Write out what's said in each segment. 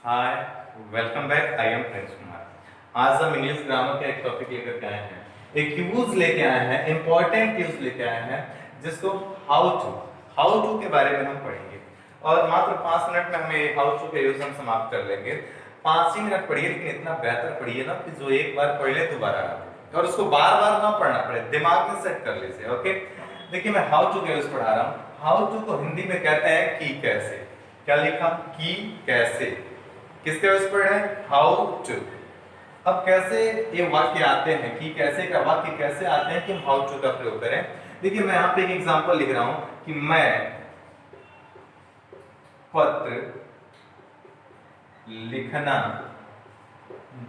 Hi, welcome back. I am Prince Kumar. आज हम English grammar का एक टॉपिक लेकर के आए हैं, एक यूज लेके आए हैं, इंपॉर्टेंट यूज लेके आए हैं, जिसको हाउ टू के बारे में हम पढ़ेंगे। और मात्र 5 मिनट में हमें हाउ टू के यूज हम समाप्त कर लेंगे। 5 ही मिनट पढ़िए, लेकिन इतना बेहतर पढ़िए ना कि जो एक बार पढ़ ले दोबारा ना पढ़े, और उसको बार बार ना पढ़ना पड़े, दिमाग में सेट कर लीजिए। ओके, देखिए मैं हाउ टू के यूज पढ़ा रहा हूँ। हाउ टू को हिंदी में कहते हैं कि कैसे। क्या लिखा? कि कैसे। किसके यूज पढ़ रहे हैं? How to. अब कैसे ये वाक्य आते हैं, कि कैसे का वाक्य कैसे आते हैं कि हम हाउ टू का प्रयोग करें। देखिए मैं यहाँ पे एक एग्जांपल लिख रहा हूं कि मैं पत्र लिखना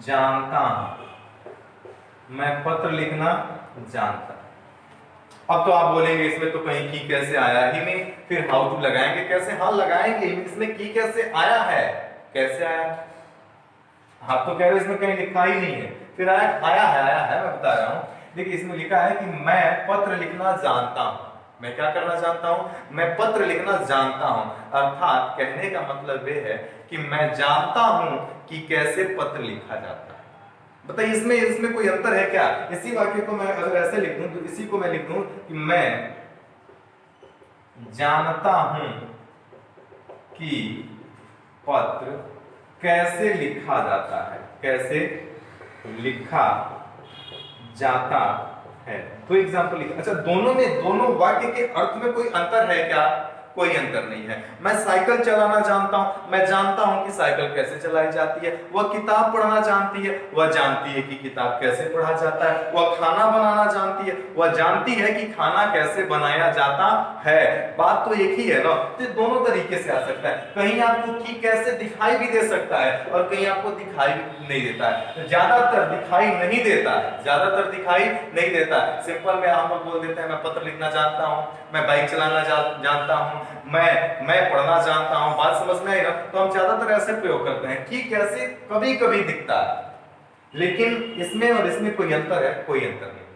जानता हूं। मैं पत्र लिखना जानता। अब तो आप बोलेंगे इसमें तो कहीं की कैसे आया ही नहीं, फिर हाउ टू लगाएंगे कैसे? हाँ लगाएंगे, इसमें की कैसे आया है। कैसे आया? आप तो कह रहे हो इसमें कहीं लिखा ही नहीं है, फिर आया है मैं बता रहा हूं। देखिए इसमें लिखा है कि मैं पत्र लिखना जानता हूं। मैं क्या करना जानता हूं? मैं पत्र लिखना जानता हूं। अर्थात कहने का मतलब ये है कि मैं जानता हूं कि कैसे पत्र लिखा जाता है। बताइए इसमें कोई अंतर है क्या? इसी वाक्य को मैं अगर ऐसे लिख दूं तो इसी को मैं लिख दूं कि मैं जानता हूं कि पत्र कैसे लिखा जाता है। कैसे लिखा जाता है। तो एग्जांपल लिखा। अच्छा, दोनों वाक्य के अर्थ में कोई अंतर है क्या? कोई अंतर नहीं है। मैं साइकिल चलाना जानता हूं, मैं जानता हूं कि साइकिल कैसे चलाई जाती है। वह किताब पढ़ना जानती है, वह जानती है कि किताब कैसे पढ़ा जाता है। वह खाना बनाना जानती है, वह जानती है कि खाना कैसे बनाया जाता है। बात तो एक ही है ना। तो दोनों तरीके से आ सकता है। कहीं आपको कि कैसे दिखाई भी दे सकता है और कहीं आपको दिखाई नहीं देता है। ज्यादातर दिखाई नहीं देता है, ज्यादातर दिखाई नहीं देता है। सिंपल में हम लोग बोल देते हैं मैं पत्र लिखना जानता हूं, मैं बाइक चलाना जानता हूं, मैं पढ़ना जानता हूं। बात समझ में आई ना? तो हम ज्यादातर ऐसे प्रयोग करते हैं कि कैसे कभी कभी दिखता है, लेकिन इसमें और इसमें कोई अंतर है? कोई अंतर नहीं।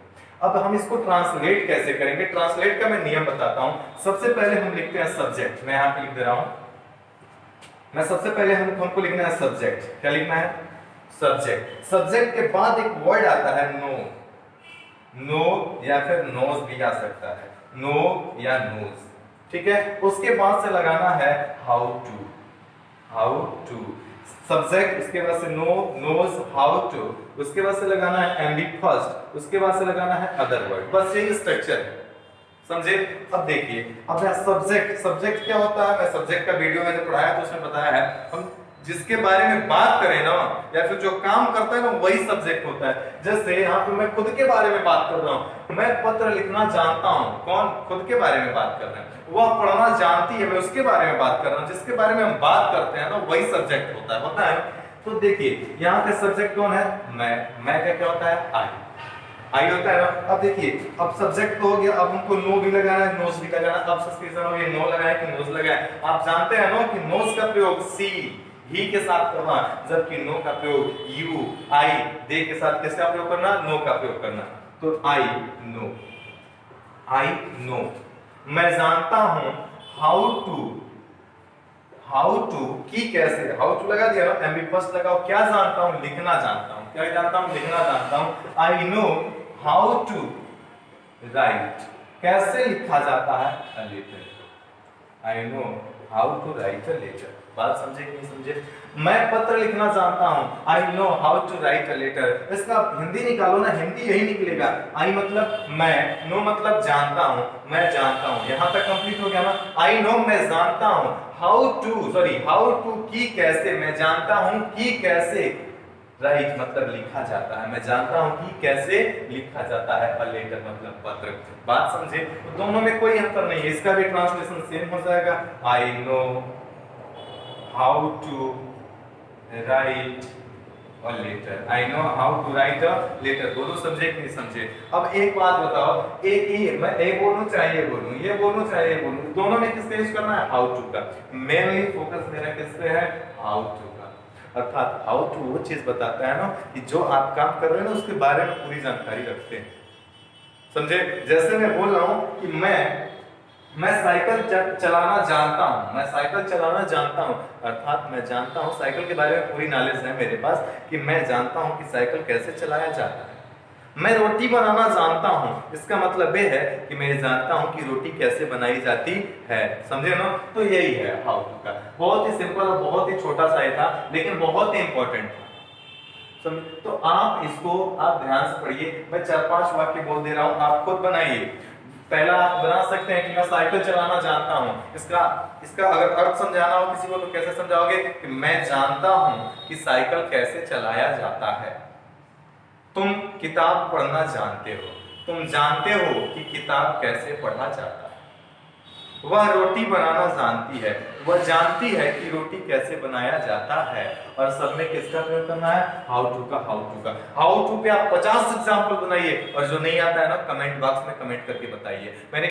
अब हम इसको ट्रांसलेट कैसे करेंगे? ट्रांसलेट का मैं नियम बताता हूं। सबसे पहले हम लिखते हैं सब्जेक्ट। मैं यहां पे लिख दे रहा हूं। मैं सबसे पहले हमको लिखना है सब्जेक्ट। क्या लिखना है? सब्जेक्ट। सब्जेक्ट के बाद एक वर्ड आता है नो या फिर नोज भी आ सकता है, नो या नोज। ठीक है, उसके बाद से लगाना है हाउ टू। सब्जेक्ट, उसके बाद से नो, नोज, हाउ टू, उसके बाद से लगाना है एमबी फर्स्ट, उसके बाद से लगाना है अदर वर्ड। बस यही स्ट्रक्चर है, समझे? अब देखिए, अब सब्जेक्ट क्या होता है? मैं सब्जेक्ट का वीडियो मैंने पढ़ाया तो उसमें बताया है, हम जिसके बारे में बात करें ना या फिर जो काम करता है ना वही सब्जेक्ट होता है। जैसे यहाँ पे मैं खुद के बारे में बात कर रहा हूँ, मैं पत्र लिखना जानता हूँ। कौन? खुद के बारे में बात कर रहे हैं। वह पढ़ना जानती है, मैं उसके बारे में बात कर रहा हूँ। जिसके बारे में हम बात करते हैं ना वही सब्जेक्ट होता है। तो देखिए यहाँ पे सब्जेक्ट कौन है? मैं का क्या होता है? आई होता है ना। अब देखिए, अब सब्जेक्ट तो हो गया, अब हमको नो भी लगाना है, नोज भी लगाना है। अब सस्पेंशन हो गया, नो लगाए कि नोज लगाए। आप जानते हैं ना कि नोज का प्रयोग सी ही के साथ करना, जबकि नो का प्रयोग यू, आई, दे के साथ किसका प्रयोग करना? नो का प्रयोग करना। तो आई नो। मैं जानता हूं हाउ टू की कैसे। हाउ टू लगा दिया ना, एमबी फर्स्ट लगाओ। क्या जानता हूं? लिखना जानता हूं। क्या जानता हूं? लिखना जानता हूं। I know how to write. कैसे लिखा जाता है? A letter. I know how to write a letter. बात समझे कि नहीं समझे? मैं पत्र लिखना जानता हूं। I know how to write a letter. इसका हिंदी निकालो ना, हिंदी यही निकलेगा। आई मतलब मैं, नो मतलब जानता हूं, मैं जानता हूं। यहां तक कंप्लीट हो गया ना? आई नो मैं जानता हूं, हाउ टू की कैसे। मैं जानता हूं कि कैसे राइट मतलब लिखा जाता है। मैं जानता हूं कि कैसे लिखा जाता है। अ लेटर मतलब पत्र। बात समझे? तो दोनों में कोई अंतर नहीं है। इसका भी ट्रांसलेशन सेम हो जाएगा। I know how to write a letter. I know how to write a letter. दोनों समझे कि नहीं समझे? अब एक बात बताओ, एक ही मैं ए बोलूं चाहे ये बोलूं, ये बोलूं चाहे ये बोलूं, दोनों में किसका यूज करना है? हाउ टू का। मेनली फोकस मेरा किस पे है? हाउ टू का। अर्थात हाउ टू वो चीज बताता है ना कि जो आप काम कर रहे हैं ना उसके बारे में पूरी जानकारी रखते हैं। समझे? जैसे मैं बोल रहा हूं कि मैं मैं साइकिल चलाना जानता हूं, मैं साइकिल चलाना जानता हूं, अर्थात मैं जानता हूं, साइकिल के बारे में पूरी नॉलेज है मेरे पास कि मैं जानता हूं कि साइकिल कैसे चलाया जाता है। मैं रोटी बनाना जानता हूं, इसका मतलब यह है कि मैं जानता हूं कि रोटी कैसे बनाई जाती है। समझे ना? तो यही है हाउ टू का। बहुत ही सिंपल और बहुत ही छोटा सा ही था, लेकिन बहुत ही इंपॉर्टेंट था। समझे? तो आप इसको आप ध्यान से पढ़िए। मैं 4-5 वाक्य बोल दे रहा हूं, आप खुद बनाइए। पहला आप बना सकते हैं कि मैं साइकिल चलाना जानता हूं। इसका इसका अगर अर्थ समझाना हो किसी को तो कैसे समझाओगे कि मैं जानता हूं कि साइकिल कैसे चलाया जाता है। तुम किताब पढ़ना जानते हो, तुम जानते हो कि किताब कैसे पढ़ा जाता है। वह रोटी बनाना जानती है, वह जानती है कि रोटी कैसे बनाया जाता है। और सब में किसका प्रयोग करना है? हाउ टू का। हाउ टू का। हाउ टू पे आप 50 एग्जाम्पल बनाइए और जो नहीं आता है ना कमेंट बॉक्स में कमेंट करके बताइए। मैंने